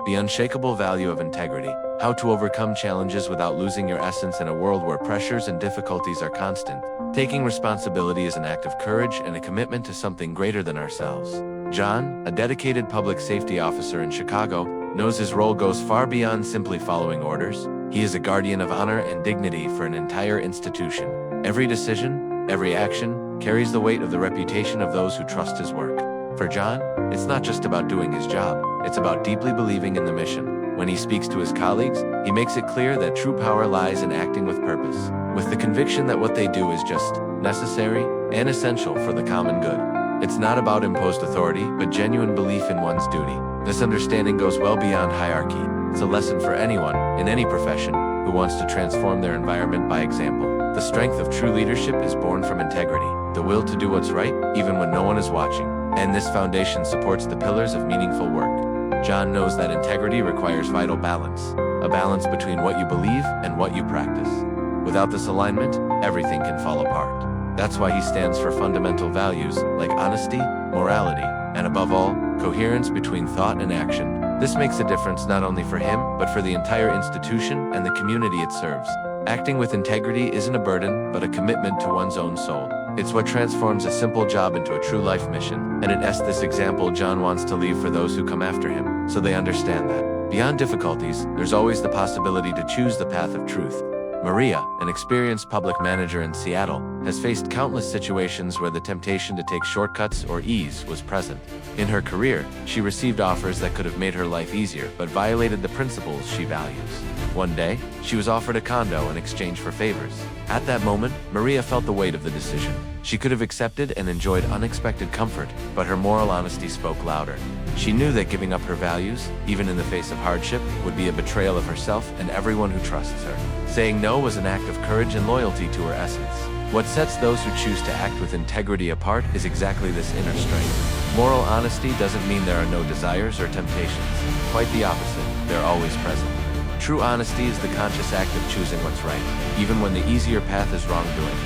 The unshakable value of integrity, how to overcome challenges without losing your essence in a world where pressures and difficulties are constant. Taking responsibility is an act of courage and a commitment to something greater than ourselves. John, a dedicated public safety officer in Chicago, knows his role goes far beyond simply following orders. He is a guardian of honor and dignity for an entire institution. Every decision, every action, carries the weight of the reputation of those who trust his work. For John, it's not just about doing his job, it's about deeply believing in the mission. When he speaks to his colleagues, he makes it clear that true power lies in acting with purpose, with the conviction that what they do is just necessary and essential for the common good. It's not about imposed authority, but genuine belief in one's duty. This understanding goes well beyond hierarchy. It's a lesson for anyone, in any profession, who wants to transform their environment by example. The strength of true leadership is born from integrity, the will to do what's right, even when no one is watching. And this foundation supports the pillars of meaningful work. John knows that integrity requires vital balance, a balance between what you believe and what you practice. Without this alignment, everything can fall apart. That's why he stands for fundamental values like honesty, morality, and above all, coherence between thought and action. This makes a difference not only for him, but for the entire institution and the community it serves. Acting with integrity isn't a burden, but a commitment to one's own soul. It's what transforms a simple job into a true life mission, and it's this example John wants to leave for those who come after him, so they understand that, beyond difficulties, there's always the possibility to choose the path of truth. Maria, an experienced public manager in Seattle, has faced countless situations where the temptation to take shortcuts or ease was present. In her career, she received offers that could have made her life easier, but violated the principles she values. One day, she was offered a condo in exchange for favors. At that moment, Maria felt the weight of the decision. She could have accepted and enjoyed unexpected comfort, but her moral honesty spoke louder. She knew that giving up her values, even in the face of hardship, would be a betrayal of herself and everyone who trusts her. Saying no was an act of courage and loyalty to her essence. What sets those who choose to act with integrity apart is exactly this inner strength. Moral honesty doesn't mean there are no desires or temptations. Quite the opposite, they're always present. True honesty is the conscious act of choosing what's right, even when the easier path is wrongdoing.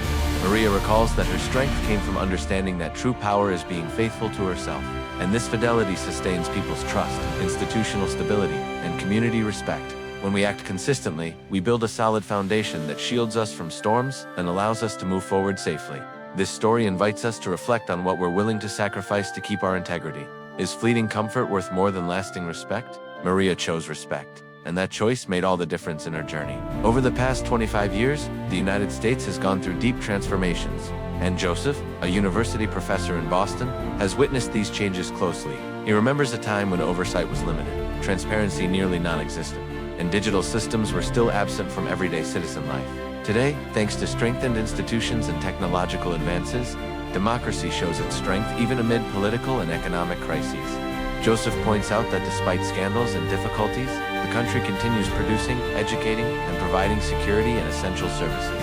Maria recalls that her strength came from understanding that true power is being faithful to herself, and this fidelity sustains people's trust, institutional stability, and community respect. When we act consistently, we build a solid foundation that shields us from storms and allows us to move forward safely. This story invites us to reflect on what we're willing to sacrifice to keep our integrity. Is fleeting comfort worth more than lasting respect? Maria chose respect, and that choice made all the difference in her journey. Over the past 25 years, the United States has gone through deep transformations, and Joseph, a university professor in Boston, has witnessed these changes closely. He remembers a time when oversight was limited, transparency nearly non-existent, and digital systems were still absent from everyday citizen life. Today, thanks to strengthened institutions and technological advances, democracy shows its strength even amid political and economic crises. Joseph points out that despite scandals and difficulties, the country continues producing, educating, and providing security and essential services.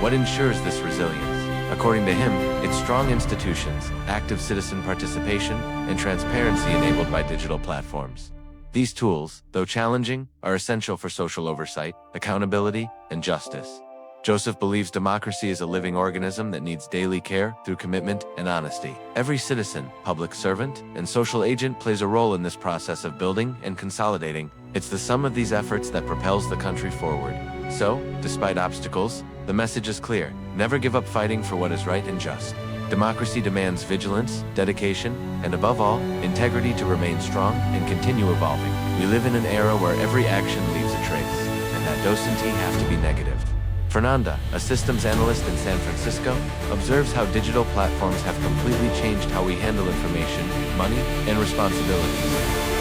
What ensures this resilience? According to him, it's strong institutions, active citizen participation, and transparency enabled by digital platforms. These tools, though challenging, are essential for social oversight, accountability, and justice. Joseph believes democracy is a living organism that needs daily care through commitment and honesty. Every citizen, public servant, and social agent plays a role in this process of building and consolidating. It's the sum of these efforts that propels the country forward. So, despite obstacles, the message is clear: never give up fighting for what is right and just. Democracy demands vigilance, dedication, and above all, integrity to remain strong and continue evolving. We live in an era where every action leaves a trace, and that doesn't have to be negative. Fernanda, a systems analyst in San Francisco, observes how digital platforms have completely changed how we handle information, money, and responsibilities.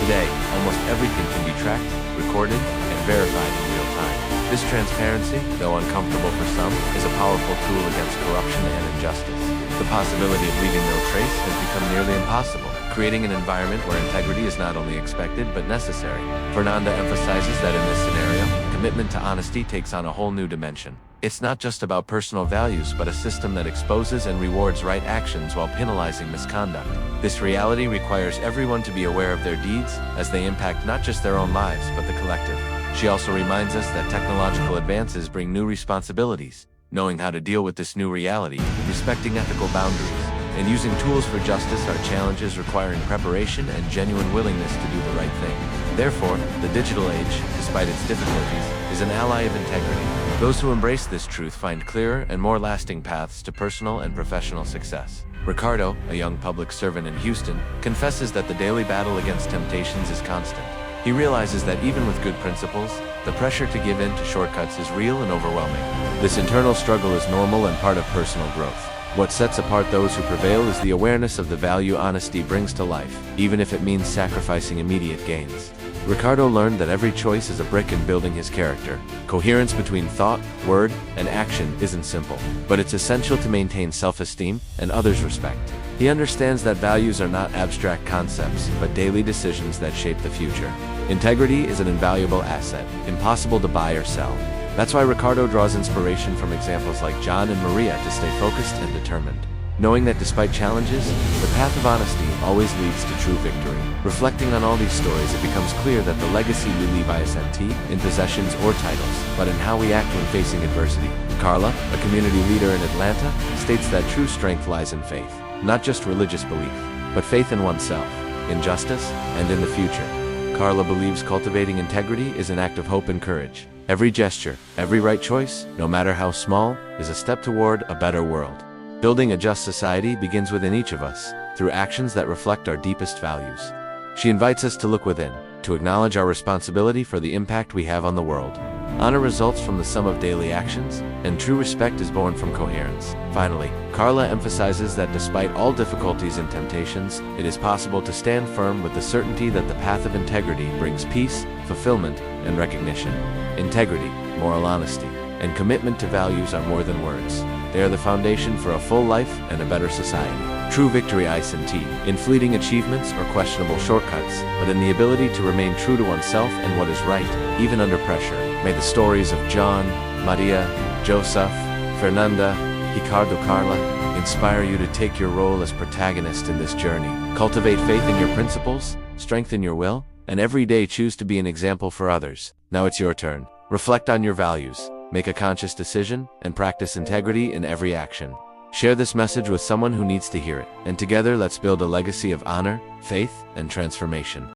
Today, almost everything can be tracked, recorded, and verified in real time. This transparency, though uncomfortable for some, is a powerful tool against corruption and injustice. The possibility of leaving no trace has become nearly impossible, creating an environment where integrity is not only expected but necessary. Fernanda emphasizes that in this scenario, commitment to honesty takes on a whole new dimension. It's not just about personal values, but a system that exposes and rewards right actions while penalizing misconduct. This reality requires everyone to be aware of their deeds, as they impact not just their own lives, but the collective. She also reminds us that technological advances bring new responsibilities. Knowing how to deal with this new reality, respecting ethical boundaries, and using tools for justice are challenges requiring preparation and genuine willingness to do the right thing. Therefore, the digital age, despite its difficulties, is an ally of integrity. Those who embrace this truth find clearer and more lasting paths to personal and professional success. Ricardo, a young public servant in Houston, confesses that the daily battle against temptations is constant. He realizes that even with good principles, the pressure to give in to shortcuts is real and overwhelming. This internal struggle is normal and part of personal growth. What sets apart those who prevail is the awareness of the value honesty brings to life, even if it means sacrificing immediate gains. Ricardo learned that every choice is a brick in building his character. Coherence between thought, word, and action isn't simple, but it's essential to maintain self-esteem and others' respect. He understands that values are not abstract concepts, but daily decisions that shape the future. Integrity is an invaluable asset, impossible to buy or sell. That's why Ricardo draws inspiration from examples like John and Maria to stay focused and determined, knowing that despite challenges, the path of honesty always leads to true victory. Reflecting on all these stories, it becomes clear that the legacy we leave isn't in possessions or titles, but in how we act when facing adversity. Carla, a community leader in Atlanta, states that true strength lies in faith, not just religious belief, but faith in oneself, in justice, and in the future. Carla believes cultivating integrity is an act of hope and courage. Every gesture, every right choice, no matter how small, is a step toward a better world. Building a just society begins within each of us, through actions that reflect our deepest values. She invites us to look within, to acknowledge our responsibility for the impact we have on the world. Honor results from the sum of daily actions, and true respect is born from coherence. Finally, Carla emphasizes that despite all difficulties and temptations, it is possible to stand firm with the certainty that the path of integrity brings peace, fulfillment, and recognition. Integrity, moral honesty, and commitment to values are more than words. They are the foundation for a full life and a better society. True victory isn't in fleeting achievements or questionable shortcuts, but in the ability to remain true to oneself and what is right, even under pressure. May the stories of John, Maria, Joseph, Fernanda, Ricardo, Carla inspire you to take your role as protagonist in this journey. Cultivate faith in your principles, strengthen your will, and every day choose to be an example for others. Now it's your turn. Reflect on your values, make a conscious decision, and practice integrity in every action. Share this message with someone who needs to hear it, and together let's build a legacy of honor, faith, and transformation.